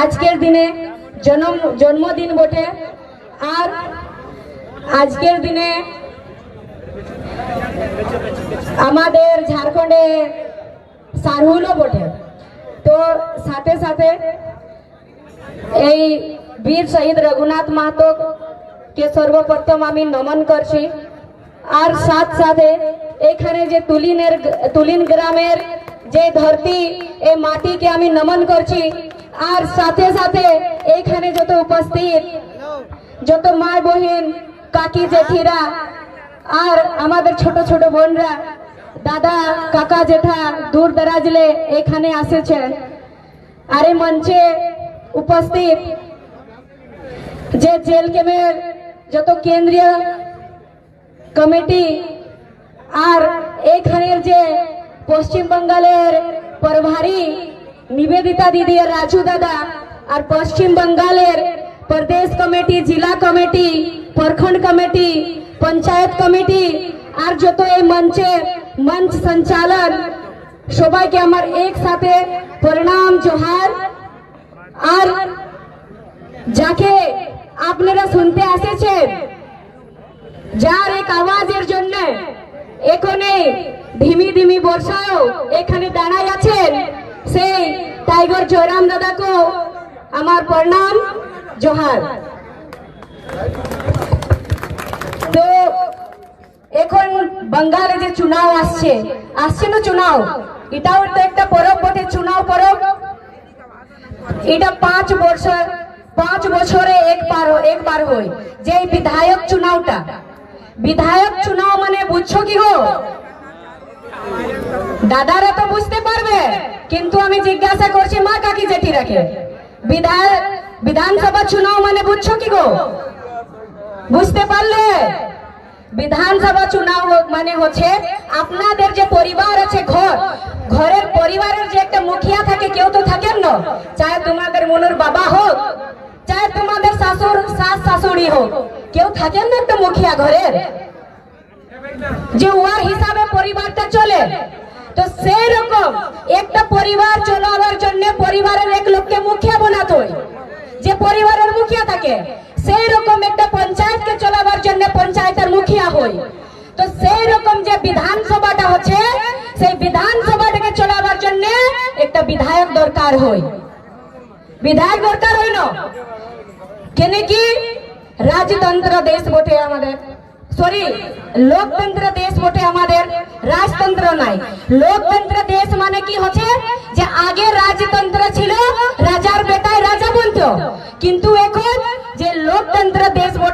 আজকের দিনে জন্মদিন বটে। আর আজকের দিনে আমাদের ঝাড়খণ্ডে সারহুলও বটে। তো সাথে সাথে এই বীর শহীদ রঘুনাথ মাহাতো কে সর্বপ্রথম আমি নমন করছি। আর সাথে এখানে যে তুলিন গ্রামের যে ধরতি এই মাটিকে আমি নমন করছি। আর সাথে সাথে এখানে যত উপস্থিত যত মা বহিন কাকি জেঠিরা আর আমাদের ছোট ছোট বোনরা দাদা কাকা জেঠা দূর দরাজলে এখানে আসেছেন। আর এই মঞ্চে উপস্থিত যে জেল ক্যাম্পের যত কেন্দ্রীয় কমিটি আর এখানের যে পশ্চিম বাংলার প্রভারী নিবেদিতা দিদি আর রাজু দাদা আর পশ্চিম বাংলার প্রদেশ কমিটি जिला কমিটি প্রখণ্ড কমিটি পঞ্চায়েত কমিটি আর যত এই মঞ্চ সঞ্চালন সবাইকে আমার একসাথে প্রণাম জোহার। আর যাকে আপনারা শুনতে এসেছেন যার এক আওয়াজের জন্য এখানে ধিমি ধিমি বর্ষাও এখানে দাঁড়ায় আছেন সেই টাইগার জয়রাম দাদাকে আমার প্রণাম জোহার। তো এখন বাঙালি যে চুনাও আসছে না চুনাও, এটাও তো একটা পরব বটে, চুনাও পরব। এটা 5 বছরে একবার হয় যে বিধায়ক চুনাওটা। বিধায়ক চুনাও মানে বুঝছো কি গো? দাদারা তো বুঝতে পারবে, কিন্তু আমি জিজ্ঞাসা করছি মা কাকি জেঠিরাকে, বিধানসভা চুনাও মানে বুঝছো কি গো? বুঝতে পারলে? বিধানসভা চুনাও মানে হচ্ছে আপনাদের যে পরিবার আছে, ঘরের পরিবারের যে একটা মুখিয়া থাকে, কেউ তো থাকেন না, চাहे তোমাদের মনের বাবা হোক চাहे তোমাদের শাশ শাশুড়ি হোক, কেউ থাকেন না একটা মুখিয়া ঘরের, যে ওর হিসাবে পরিবারটা চলে। তো সেই রকম একটা পরিবার চলাবার জন্য পরিবারের এক লোককে মুখিয়া বানাতে হয়, যে পরিবারের মুখিয়া থাকে। সেই রকম একটা পঞ্চায়েতকে চলাবার জন্য পঞ্চায়েতের মুখিয়া হয়। তো সেই রকম যে বিধানসভাটা হচ্ছে, সেই বিধানসভাটাকে চলাবার জন্য একটা বিধায়ক দরকার হয়। বিধায়ক দরকার হয় না কেন কি রাজতন্ত্র দেশ বটে আমাদের, সরি লোকতন্ত্র দেশ বটে আমাদের, রাজতন্ত্র নাই। লোকতন্ত্র দেশ মানে কি হচ্ছে যে আগে রাজতন্ত্র ছিল, রাজার বেটায় রাজা বলতো, কিন্তু এখন যে লোকতন্ত্র দেশ বটে